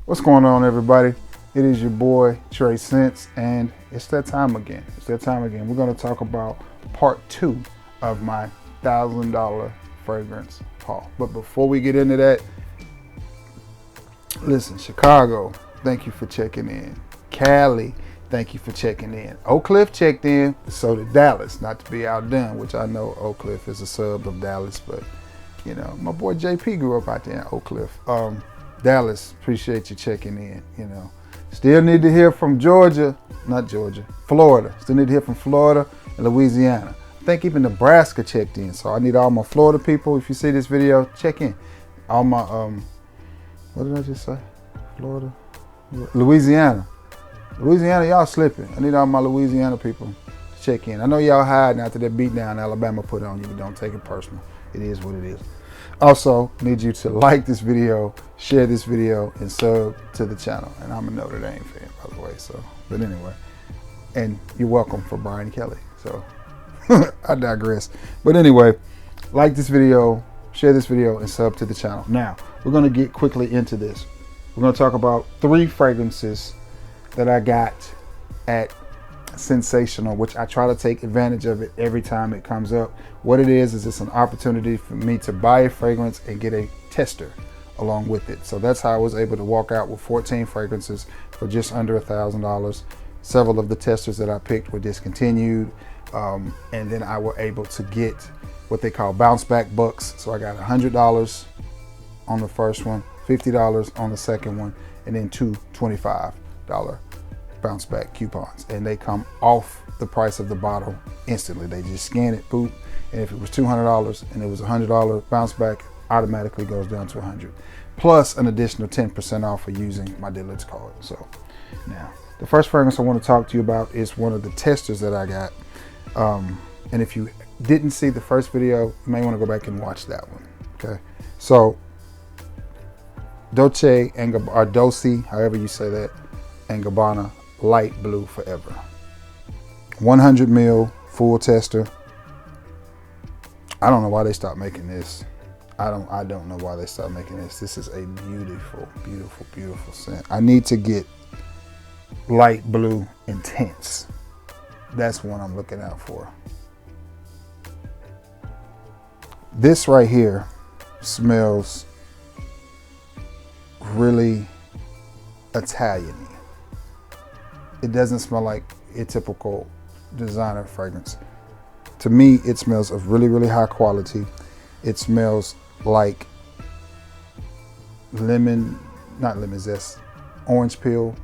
What's going on, everybody? It is your boy Trey Sense, and it's that time again. We're going to talk about part 2 of my $1,000 fragrance haul. But before we get into that, listen, Chicago, thank you for checking in. Cali, thank you for checking in. Oak Cliff checked in, so did Dallas, not to be outdone, which I know Oak Cliff is a sub of Dallas, but you know, my boy JP grew up out there in Oak Cliff. Dallas, appreciate you checking in, you know. Still need to hear from Florida. Still need to hear from Florida and Louisiana. I think even Nebraska checked in, so I need all my Florida people, if you see this video, check in. All my, what did I just say? Florida? Louisiana, y'all slipping. I need all my Louisiana people to check in. I know y'all hiding after that beatdown Alabama put on you, but don't take it personal. It is what it is. Also, need you to like this video, share this video, and sub to the channel. And I'm a Notre Dame fan, by the way, so, but anyway. And you're welcome for Brian Kelly, so I digress. But anyway, like this video, share this video, and sub to the channel. Now, we're gonna get quickly into this. We're gonna talk about 3 fragrances that I got at Sensational, which I try to take advantage of it every time it comes up. What it is it's an opportunity for me to buy a fragrance and get a tester along with it. So that's how I was able to walk out with 14 fragrances for just under $1,000. Several of the testers that I picked were discontinued, and then I were able to get what they call bounce back bucks. So I got $100 on the first one, $50 on the second one, and then 2 $25 bounce back coupons, and they come off the price of the bottle instantly. They just scan it, boop, and if it was $200 and it was $100 bounce back, automatically goes down to $100, plus an additional 10% off for using my dealer's card. So now the first fragrance I want to talk to you about is one of the testers that I got, and if you didn't see the first video, you may want to go back and watch that one. Okay, so Dolce, or Dolce, however you say that, and Gabbana Light Blue Forever. 100 ml full tester. I don't know why they stopped making this. I don't know why they stopped making this. This is a beautiful, beautiful, beautiful scent. I need to get Light Blue Intense. That's one I'm looking out for. This right here smells really Italian-y. It doesn't smell like a typical designer fragrance. To me, it smells of really, really high quality. It smells like not lemon zest, orange peel,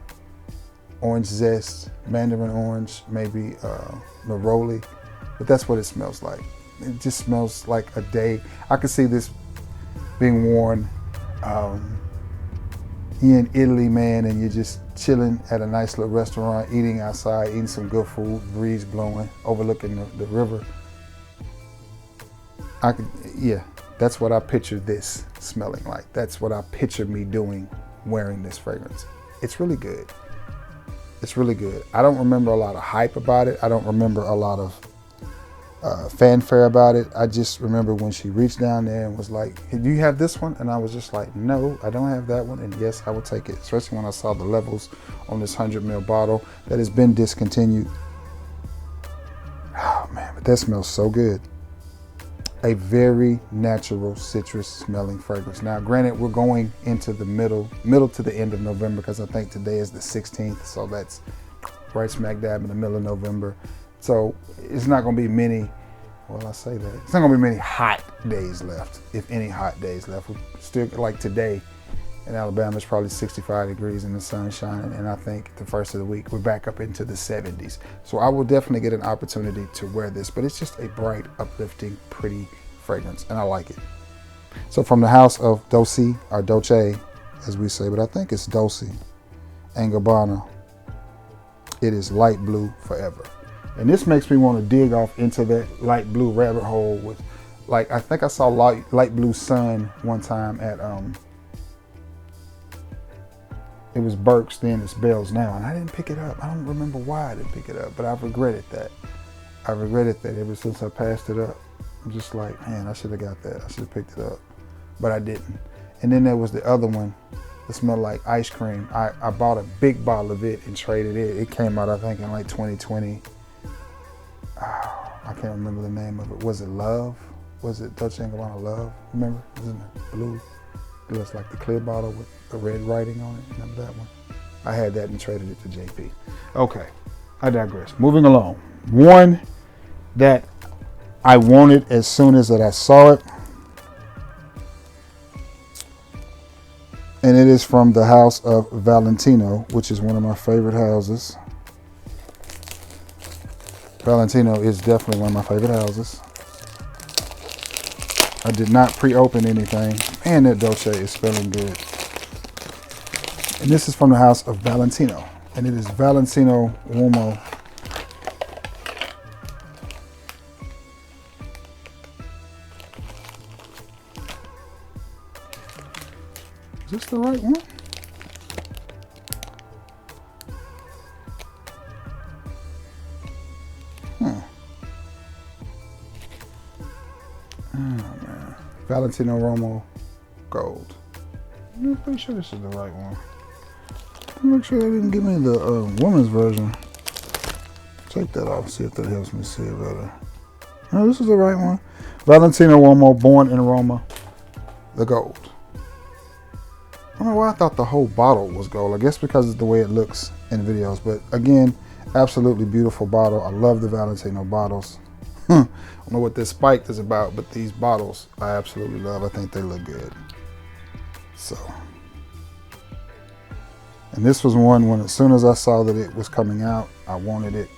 orange zest, mandarin orange, maybe neroli, but that's what it smells like. It just smells like a day. I could see this being worn you're in Italy, man, and you're just chilling at a nice little restaurant, eating outside, eating some good food, breeze blowing, overlooking the river. Yeah, that's what I picture this smelling like. That's what I picture me doing wearing this fragrance. It's really good. It's really good. I don't remember a lot of hype about it. I don't remember a lot of fanfare about it. I just remember when she reached down there and was like, "Do you have this one?" And I was just like, "No, I don't have that one." And yes, I would take it, especially when I saw the levels on this 100 ml bottle that has been discontinued. Oh man, but that smells so good. A very natural citrus smelling fragrance. Now, granted, we're going into the middle to the end of November, because I think today is the 16th, so that's right smack dab in the middle of November. So it's not going to be many, well, I say that, it's not going to be many hot days left, if any hot days left. We're still, like today in Alabama, it's probably 65 degrees and the sun shining, and I think the first of the week, we're back up into the 70s. So I will definitely get an opportunity to wear this, but it's just a bright, uplifting, pretty fragrance, and I like it. So from the house of Dolce, or Dolce, as we say, but I think it's Dolce and Gabbana, it is Light Blue Forever. And this makes me want to dig off into that light blue rabbit hole with, like, I think I saw light blue sun one time at, it was Burke's, then it's Bell's now, and I didn't pick it up. I don't remember why I didn't pick it up, but I've regretted that. I regretted that ever since I passed it up. I'm just like, man, I should have got that. I should have picked it up, but I didn't. And then there was the other one It smelled like ice cream. I bought a big bottle of it and traded it. It came out, I think, in like 2020. Oh, I can't remember the name of it. Was it Love? Was it Dolce & Gabbana Love? Remember? Isn't it blue? It looks like the clear bottle with the red writing on it. Remember that one? I had that and traded it to JP. Okay, I digress. Moving along. One that I wanted as soon as that I saw it, and it is from the house of Valentino, which is one of my favorite houses. Valentino is definitely one of my favorite houses. I did not pre-open anything. Man, that Dolce is smelling good. And this is from the house of Valentino. And it is Valentino Wo. Is this the right one? Oh man. Valentino Wo Gold. I'm pretty sure this is the right one. Make sure they didn't give me the woman's version. Take that off, see if that helps me see it better. No, this is the right one. Valentino Wo, born in Roma, the gold. I don't know why I thought the whole bottle was gold. I guess because of the way it looks in videos. But again, absolutely beautiful bottle. I love the Valentino bottles. I don't know what this spike is about, but these bottles I absolutely love. I think they look good. So, and this was one when as soon as I saw that it was coming out, I wanted it.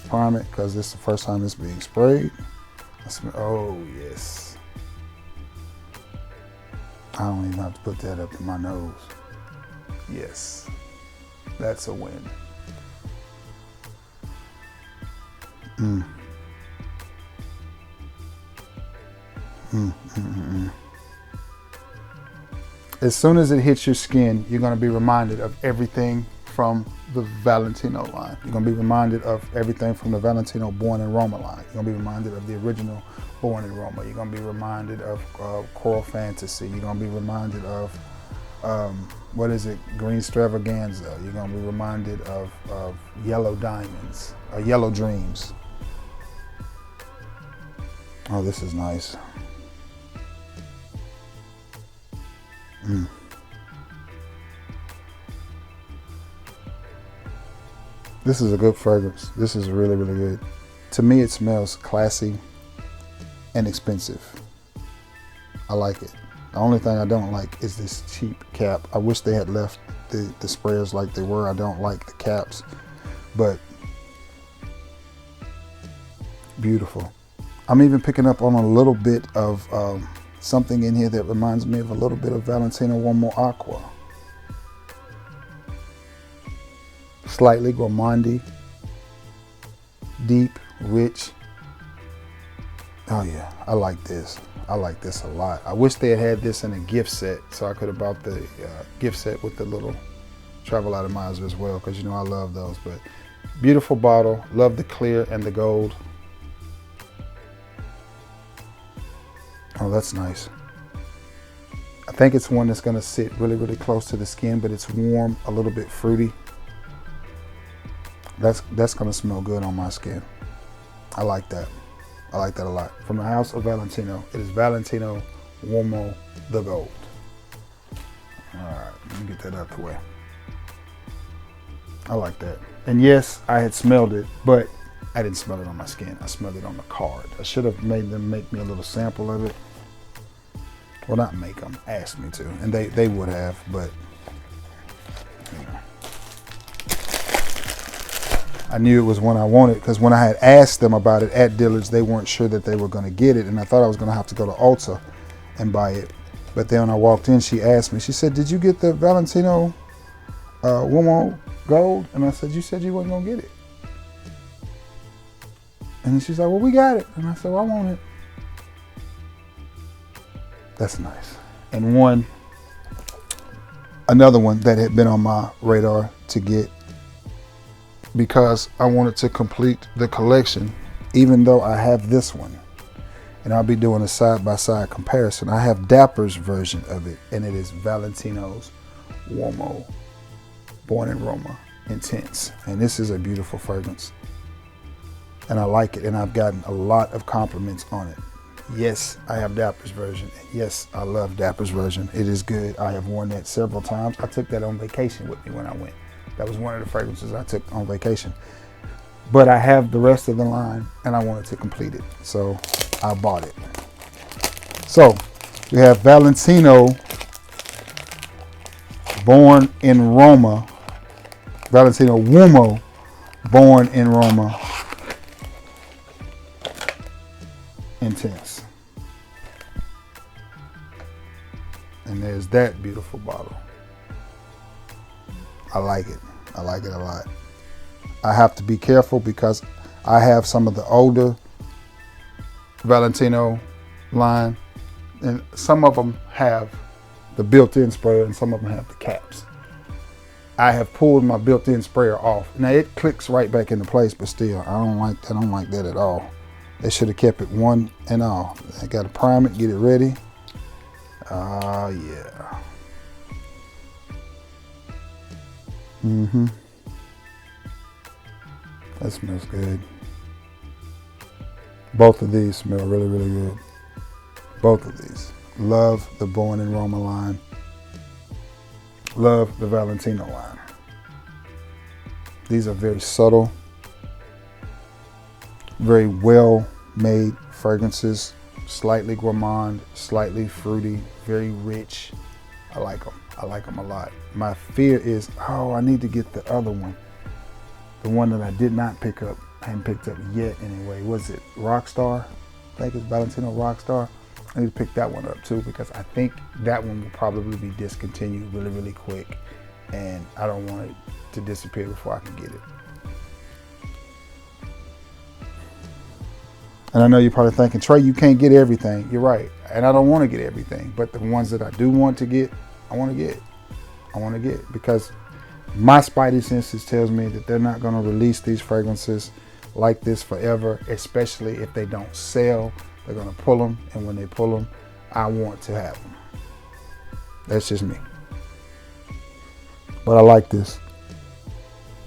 Prime it because this is the first time it's being sprayed. Oh yes. I don't even have to put that up to my nose. Yes, that's a win. As soon as it hits your skin, you're going to be reminded of everything from the Valentino line. You're going to be reminded of everything from the Valentino Born in Roma line. You're going to be reminded of the original Born in Roma. You're going to be reminded of Coral Fantasy. You're going to be reminded of, what is it, Green Stravaganza. You're going to be reminded of Yellow Diamonds, Yellow Dreams. Oh, this is nice. This is a good fragrance. This is really, really good. To me, it smells classy and expensive. I like it. The only thing I don't like is this cheap cap. I wish they had left the sprayers like they were. I don't like the caps, but beautiful. I'm even picking up on a little bit of something in here that reminds me of a little bit of Valentino Wo Aqua. Slightly gourmandy, deep, rich. Oh yeah, I like this. I like this a lot. I wish they had this in a gift set so I could have bought the gift set with the little travel atomizer as well, because you know I love those. But beautiful bottle. Love the clear and the gold. Oh, that's nice. I think it's one that's going to sit really, really close to the skin, but it's warm, a little bit fruity. That's going to smell good on my skin. I like that. I like that a lot. From the house of Valentino, it is Valentino Wo the Gold. All right, let me get that out the way. I like that. And yes, I had smelled it, but I didn't smell it on my skin. I smelled it on the card. I should have made them make me a little sample of it. Well, not make them, ask me to. And they would have, but you know. I knew it was one I wanted because when I had asked them about it at Dillard's, they weren't sure that they were going to get it. And I thought I was going to have to go to Ulta and buy it. But then when I walked in, she asked me, she said, "Did you get the Valentino Wo Gold?" And I said, "You said you wasn't going to get it." And she's like, "Well, we got it." And I said, "Well, I want it." That's nice. And another one that had been on my radar to get because I wanted to complete the collection, even though I have this one. and I'll be doing a side-by-side comparison. I have Dapper's version of it, and it is Valentino's Uomo, born in Roma, Intense. And this is a beautiful fragrance, and I like it, and I've gotten a lot of compliments on it. Yes, I have Dapper's version. Yes, I love Dapper's version. It is good. I have worn that several times. I took that on vacation with me when I went. That was one of the fragrances I took on vacation. But I have the rest of the line, and I wanted to complete it, so I bought it. So we have Valentino, born in Roma. Valentino Uomo, born in Roma, Intense. And there's that beautiful bottle. I like it. I like it a lot. I have to be careful because I have some of the older Valentino line, and some of them have the built-in sprayer and some of them have the caps. I have pulled my built-in sprayer off. Now it clicks right back into place, but still, I don't like that at all. They should have kept it one and all. I got to prime it, get it ready. Yeah. That smells good. Both of these smell really, really good. Both of these. Love the Born in Roma line. Love the Valentino line. These are very subtle, very well made fragrances. Slightly gourmand, slightly fruity, very rich. I like them. I like them a lot. My fear is, I need to get the other one. The one that I did not pick up. I haven't picked up yet anyway. Was it Rockstar? I think it's Valentino Rockstar. I need to pick that one up too, because I think that one will probably be discontinued really, really quick. And I don't want it to disappear before I can get it. And I know you're probably thinking, Trey, you can't get everything. You're right. And I don't want to get everything. But the ones that I do want to get, I want to get. I want to get. Because my spidey senses tells me that they're not going to release these fragrances like this forever, especially if they don't sell. They're going to pull them. And when they pull them, I want to have them. That's just me. But I like this.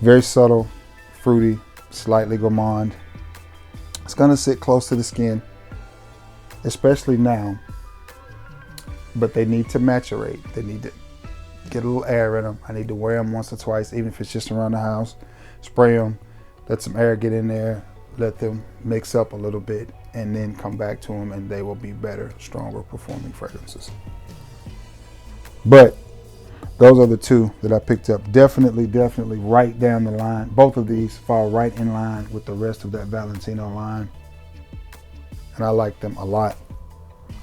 Very subtle, fruity, slightly gourmand. It's gonna sit close to the skin, especially now, but they need to maturate. They need to get a little air in them. I need to wear them once or twice, even if it's just around the house. Spray them, let some air get in there, let them mix up a little bit, and then come back to them, and they will be better, stronger performing fragrances. But those are the two that I picked up. Definitely right down the line. Both of these fall right in line with the rest of that Valentino line. And I like them a lot.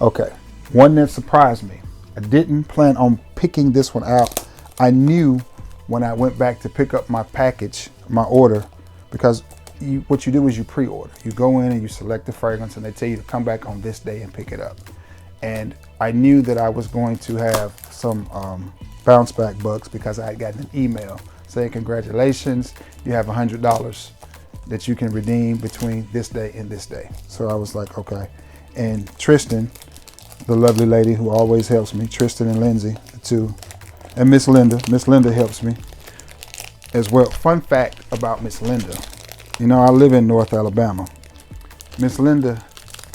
Okay, one that surprised me. I didn't plan on picking this one out. I knew when I went back to pick up my package, my order, because what you do is you pre-order. You go in and you select the fragrance and they tell you to come back on this day and pick it up. And I knew that I was going to have some bounce back bucks because I had gotten an email saying, congratulations, you have $100 that you can redeem between this day and this day. So I was like, okay. And Tristan, the lovely lady who always helps me, Tristan and Lindsay, the two, and Miss Linda helps me as well. Fun fact about Miss Linda, you know, I live in North Alabama. Miss Linda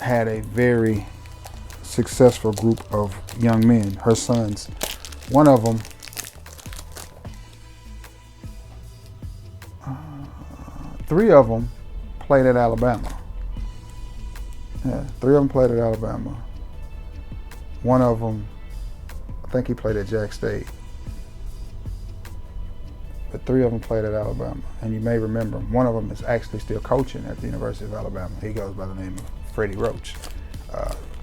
had a very successful group of young men, her sons. One of them, three of them played at Alabama. Yeah, three of them played at Alabama. One of them, I think he played at Jack State. But three of them played at Alabama. And you may remember, one of them is actually still coaching at the University of Alabama. He goes by the name of Freddie Roach.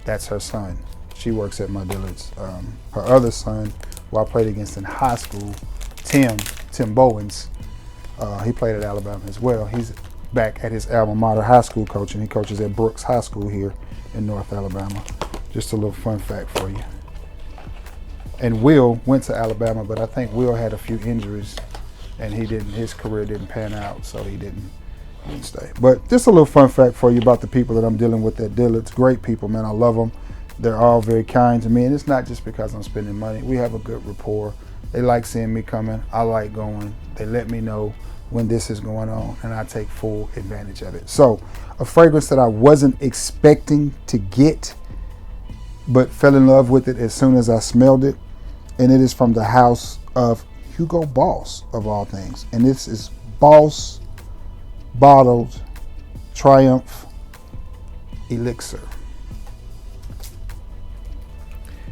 That's her son. She works at my Dillard's. Her other son, who I played against in high school, Tim Bowens, he played at Alabama as well. He's back at his alma mater high school coaching. He coaches at Brooks High School here in North Alabama. Just a little fun fact for you. And Will went to Alabama, but I think Will had a few injuries and his career didn't pan out, so he Wednesday. But just a little fun fact for you about the people that I'm dealing with at Dillard's. Great people, man. I love them. They're all very kind to me, and it's not just because I'm spending money. We have a good rapport. They like seeing me coming. I like going. They let me know when this is going on, and I take full advantage of it. So, a fragrance that I wasn't expecting to get, but fell in love with it as soon as I smelled it, and it is from the house of Hugo Boss, of all things. And this is Boss Bottled Triumph Elixir.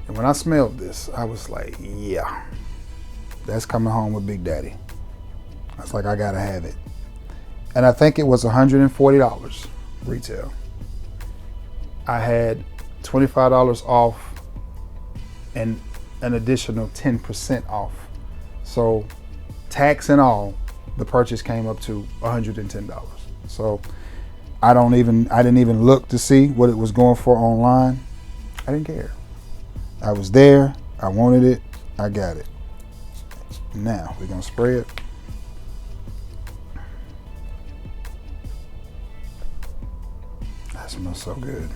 And when I smelled this, I was like, yeah, that's coming home with Big Daddy. I was like, I gotta have it. And I think it was $140 retail. I had $25 off and an additional 10% off. So tax and all, the purchase came up to $110. So I didn't even look to see what it was going for online. I didn't care. I was there, I wanted it, I got it. Now we're gonna spray it. That smells so good.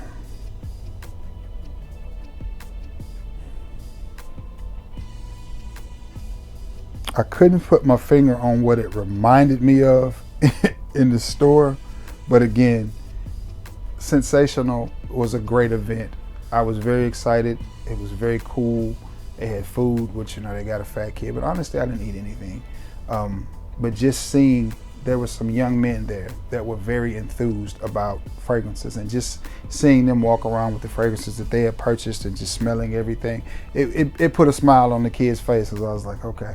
I couldn't put my finger on what it reminded me of in the store, but again, Sensational was a great event. I was very excited. It was very cool. They had food, which, you know, they got a fat kid, but honestly, I didn't eat anything. But just seeing, there were some young men there that were very enthused about fragrances, and just seeing them walk around with the fragrances that they had purchased and just smelling everything, it put a smile on the kids' faces. I was like, okay,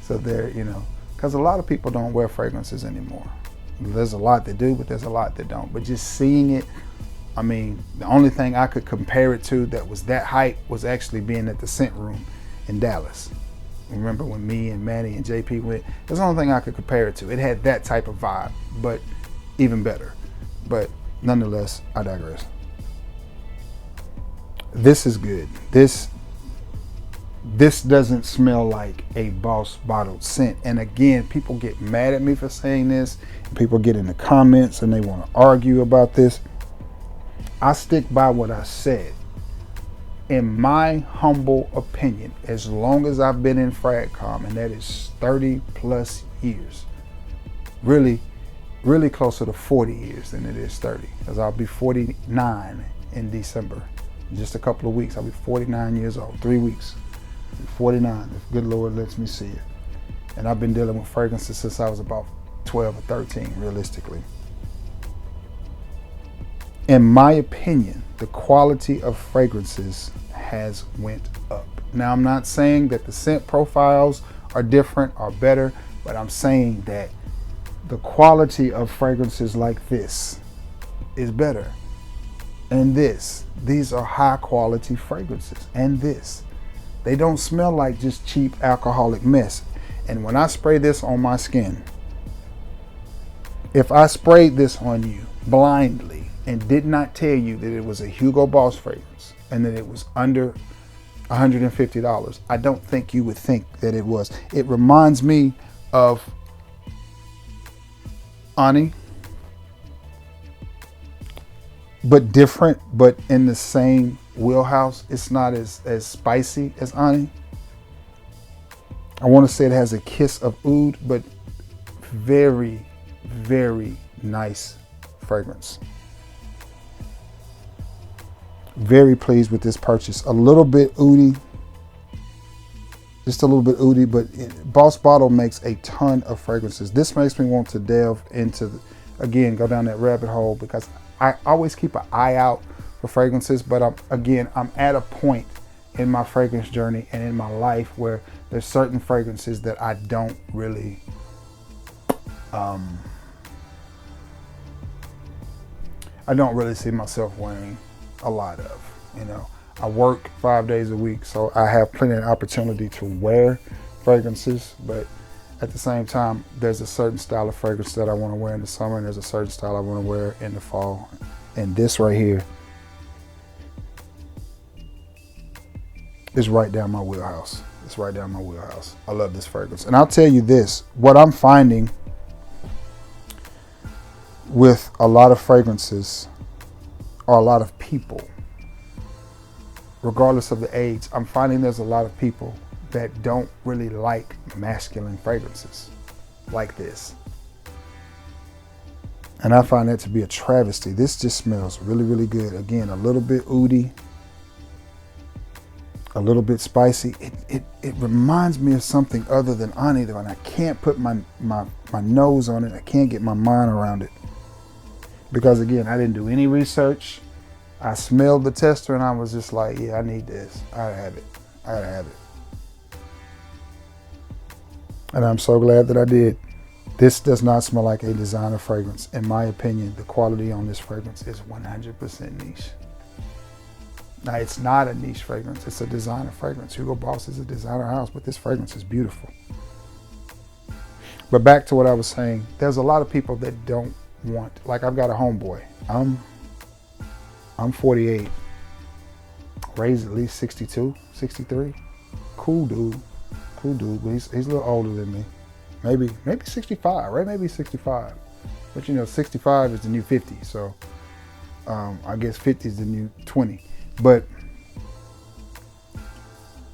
so they're, you know, because a lot of people don't wear fragrances anymore. There's a lot that do, but there's a lot that don't. But just seeing it, I mean, the only thing I could compare it to that was that hype was actually being at the Scent Room in Dallas. Remember when me and Manny and JP went? That's the only thing I could compare it to. It had that type of vibe, but even better. But nonetheless, I digress. This is good. This doesn't smell like a Boss bottled scent. And again, people get mad at me for saying this. People get in the comments and they want to argue about this. I stick by what I said. In my humble opinion, as long as I've been in Fragcom, and that is 30 plus years, really closer to 40 years than it is 30, because I'll be 49 in December. In just a couple of weeks, I'll be 49 years old. 3 weeks, 49, if good Lord lets me see it. And I've been dealing with fragrances since I was about 12 or 13, realistically. In my opinion, the quality of fragrances has went up. Now, I'm not saying that the scent profiles are different or better, but I'm saying that the quality of fragrances like this is better. And these are high quality fragrances. And they don't smell like just cheap alcoholic mess. And when I spray this on my skin, if I sprayed this on you blindly and did not tell you that it was a Hugo Boss fragrance and that it was under $150, I don't think you would think that it was. It reminds me of Ani, but different, but in the same wheelhouse. It's not as spicy as Ani. I want to say it has a kiss of oud, but very, very nice fragrance. Very pleased with this purchase. A little bit oudy, just a little bit oudy, but Boss Bottle makes a ton of fragrances. This makes me want to delve into, again, go down that rabbit hole, because I always keep an eye out for fragrances, but I'm at a point in my fragrance journey and in my life where there's certain fragrances that I don't really see myself wearing a lot of. You know, I work 5 days a week, so I have plenty of opportunity to wear fragrances, but at the same time, there's a certain style of fragrance that I want to wear in the summer, and there's a certain style I want to wear in the fall. And this right here is right down my wheelhouse. It's right down my wheelhouse. I love this fragrance. And I'll tell you this, what I'm finding with a lot of fragrances or a lot of people, regardless of the age, I'm finding there's a lot of people that don't really like masculine fragrances like this. And I find that to be a travesty. This just smells really, really good. Again, a little bit oody, a little bit spicy. It reminds me of something other than onion, and I can't put my nose on it. I can't get my mind around it. Because again, I didn't do any research. I smelled the tester and I was just like, yeah, I need this. I gotta have it. I gotta have it. And I'm so glad that I did. This does not smell like a designer fragrance. In my opinion, the quality on this fragrance is 100% niche. Now, it's not a niche fragrance. It's a designer fragrance. Hugo Boss is a designer house, but this fragrance is beautiful. But back to what I was saying, there's a lot of people that don't want, like I've got a homeboy. I'm 48, raised at least 62, 63. Cool dude, but he's a little older than me. Maybe 65, right? Maybe 65. But you know, 65 is the new 50, so I guess 50 is the new 20. But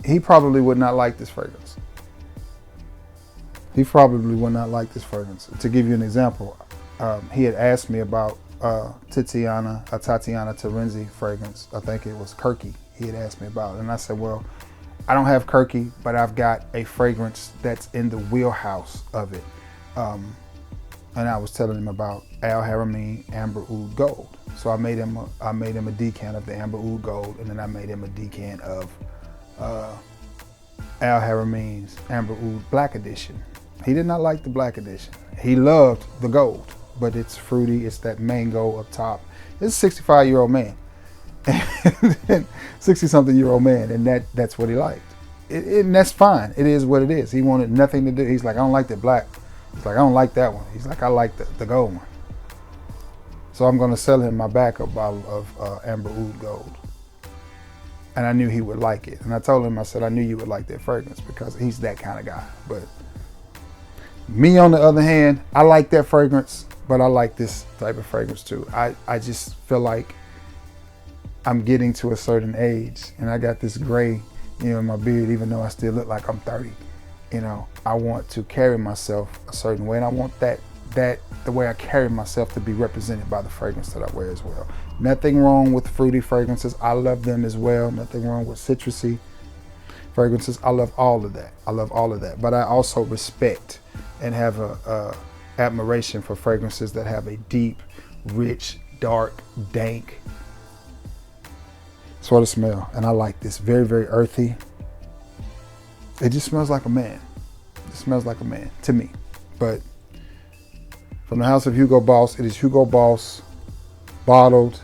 he probably would not like this fragrance. He probably would not like this fragrance. To give you an example, he had asked me about Tatiana Terenzi fragrance. I think it was Kirky he had asked me about. And I said, well, I don't have Kirky, but I've got a fragrance that's in the wheelhouse of it. And I was telling him about Al Haramain Amber Oud Gold. So I made him a decant of the Amber Oud Gold, and then I made him a decant of Al Haramain's Amber Oud Black Edition. He did not like the Black Edition. He loved the gold, but it's fruity. It's that mango up top. It's a 65-year-old man, 60-something-year-old man, and that's what he liked. And that's fine. It is what it is. He wanted nothing to do. He's like, I don't like the black. He's like, I don't like that one. He's like, I like the gold one. So I'm going to sell him my backup bottle of Amber Oud Gold. And I knew he would like it. And I told him, I said, I knew you would like that fragrance because he's that kind of guy. But me, on the other hand, I like that fragrance, but I like this type of fragrance too. I just feel like I'm getting to a certain age and I got this gray, in my beard, even though I still look like I'm 30. I want to carry myself a certain way, and I want that the way I carry myself to be represented by the fragrance that I wear as well. Nothing wrong with fruity fragrances. I love them as well. Nothing wrong with citrusy fragrances. I love all of that. But I also respect and have a admiration for fragrances that have a deep, rich, dark, dank sort of smell. And I like this. Very, very earthy. It just smells like a man. It smells like a man to me. But from the house of Hugo Boss, it is Hugo Boss bottled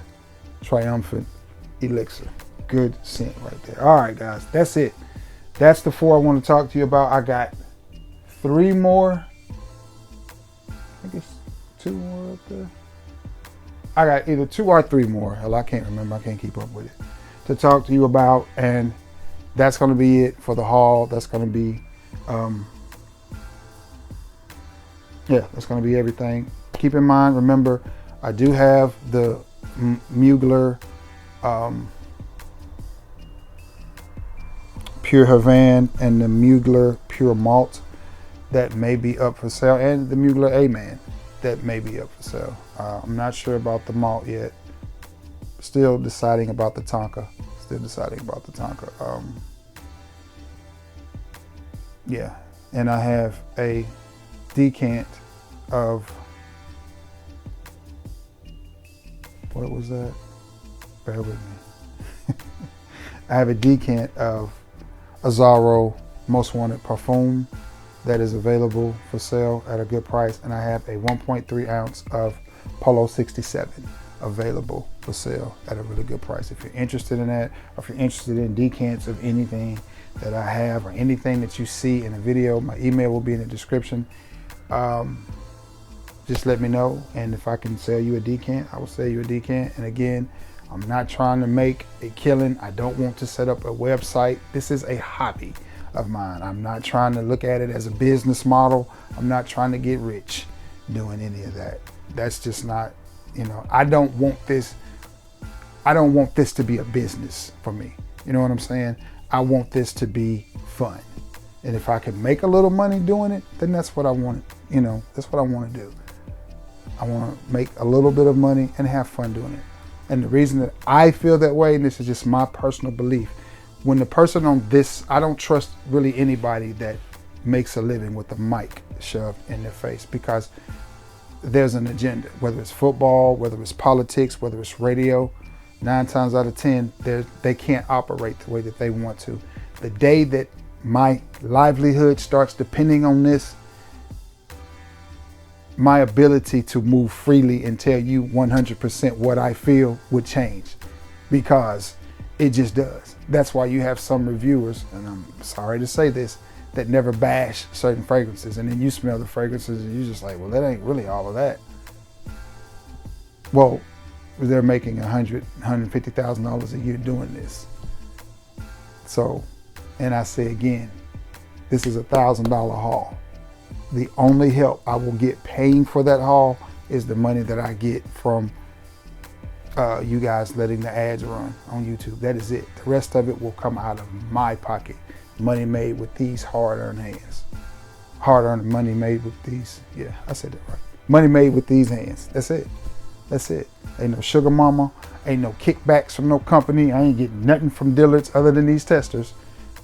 triumphant Elixir. Good scent right there. All right, guys, that's it. That's the 4 I want to talk to you about. I got 3 more. I think it's 2 more up there. I got either 2 or 3 more. Hell, I can't remember. I can't keep up with it. To talk to you about, and that's going to be it for the haul. That's going to be, that's going to be everything. Keep in mind, remember, I do have the Mugler Pure Havana and the Mugler Pure Malt that may be up for sale, and the Mugler A-Man that may be up for sale. I'm not sure about the malt yet. Still deciding about the Tonka. And I have a decant of, what was that? Bear with me. I have a decant of Azzaro Most Wanted Parfum that is available for sale at a good price, and I have a 1.3 ounce of Polo 67 available for sale at a really good price. If you're interested in that, or if you're interested in decants of anything that I have or anything that you see in a video, my email will be in the description. Just let me know, and if I can sell you a decant, I will sell you a decant. And again, I'm not trying to make a killing. I don't want to set up a website. This is a hobby of mine. I'm not trying to look at it as a business model. I'm not trying to get rich doing any of that. That's just not, you know, I don't want this to be a business for me. You know what I'm saying? I want this to be fun. And if I can make a little money doing it, then that's what I want, you know, that's what I want to do. I want to make a little bit of money and have fun doing it. And the reason that I feel that way, and this is just my personal belief, when the person on this, I don't trust really anybody that makes a living with a mic shoved in their face, because there's an agenda, whether it's football, whether it's politics, whether it's radio. 9 times out of 10, they can't operate the way that they want to. The day that my livelihood starts depending on this, my ability to move freely and tell you 100% what I feel would change, because it just does. That's why you have some reviewers, and I'm sorry to say this, that never bash certain fragrances, and then you smell the fragrances and you're just like, well, that ain't really all of that. Well, they're making $150,000 a year doing this. So, and I say again, this is $1,000 haul. The only help I will get paying for that haul is the money that I get from you guys letting the ads run on YouTube. That is it. The rest of it will come out of my pocket. Money made with these hard-earned hands. Hard-earned money made with these, yeah, I said that right. Money made with these hands. That's it. That's it. Ain't no sugar mama. Ain't no kickbacks from no company. I ain't getting nothing from Dillard's other than these testers.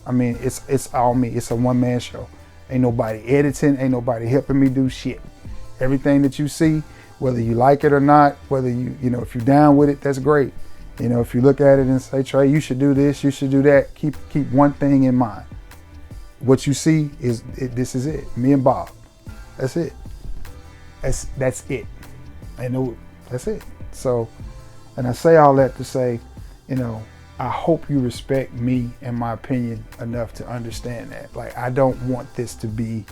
I mean, it's all me. It's a one-man show. Ain't nobody editing. Ain't nobody helping me do shit. Everything that you see, whether you like it or not, whether you know, if you're down with it, that's great. You know, if you look at it and say, Trey, you should do this, you should do that, keep one thing in mind. What you see is, this is it. Me and Bob. That's it. That's it. I know, that's it. So, and I say all that to say, you know, I hope you respect me and my opinion enough to understand that. Like, I don't want this to be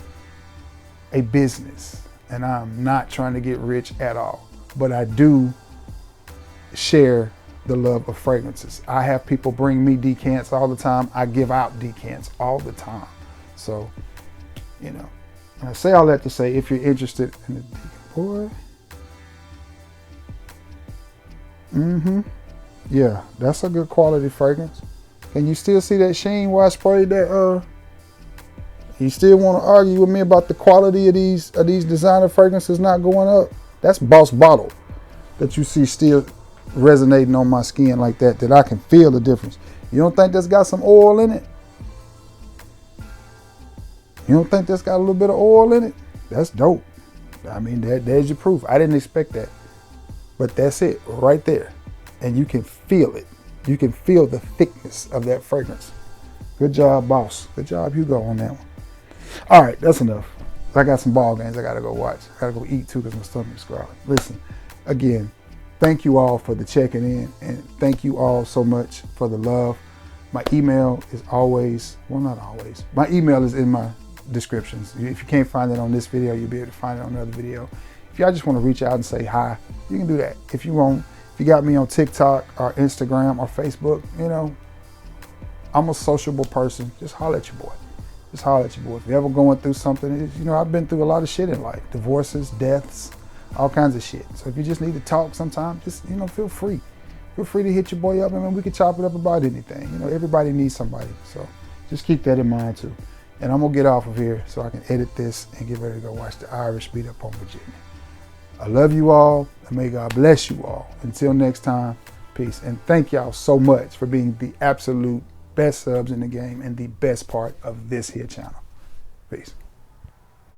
a business, and I'm not trying to get rich at all. But I do share the love of fragrances. I have people bring me decants all the time. I give out decants all the time. So, you know, and I say all that to say, if you're interested in the boy, yeah, that's a good quality fragrance. Can you still see that sheen where I sprayed that? You still want to argue with me about the quality of these designer fragrances not going up? That's Boss Bottle that you see still resonating on my skin like that I can feel the difference. You don't think that's got some oil in it? You don't think that's got a little bit of oil in it? That's dope. I mean, there's your proof. I didn't expect that. But that's it right there. And you can feel it. You can feel the thickness of that fragrance. Good job, boss. Good job, Hugo, on that one. All right, that's enough. I got some ball games I got to go watch. I got to go eat too because my stomach's growling. Listen, again, thank you all for the checking in, and thank you all so much for the love. My email is always, well, not always. My email is in my descriptions. If you can't find it on this video, you'll be able to find it on another video. If y'all just want to reach out and say hi, you can do that. If you want, if you got me on TikTok or Instagram or Facebook, you know, I'm a sociable person. Just holler at your boy. Just holler at your boy. If you're ever going through something, you know, I've been through a lot of shit in life. Divorces, deaths, all kinds of shit. So if you just need to talk sometime, just, you know, feel free. Feel free to hit your boy up. I mean, we can chop it up about anything. You know, everybody needs somebody. So just keep that in mind too. And I'm gonna get off of here so I can edit this and get ready to go watch the Irish beat up on Virginia. I love you all, and may God bless you all. Until next time, peace. And thank y'all so much for being the absolute best subs in the game and the best part of this here channel. Peace.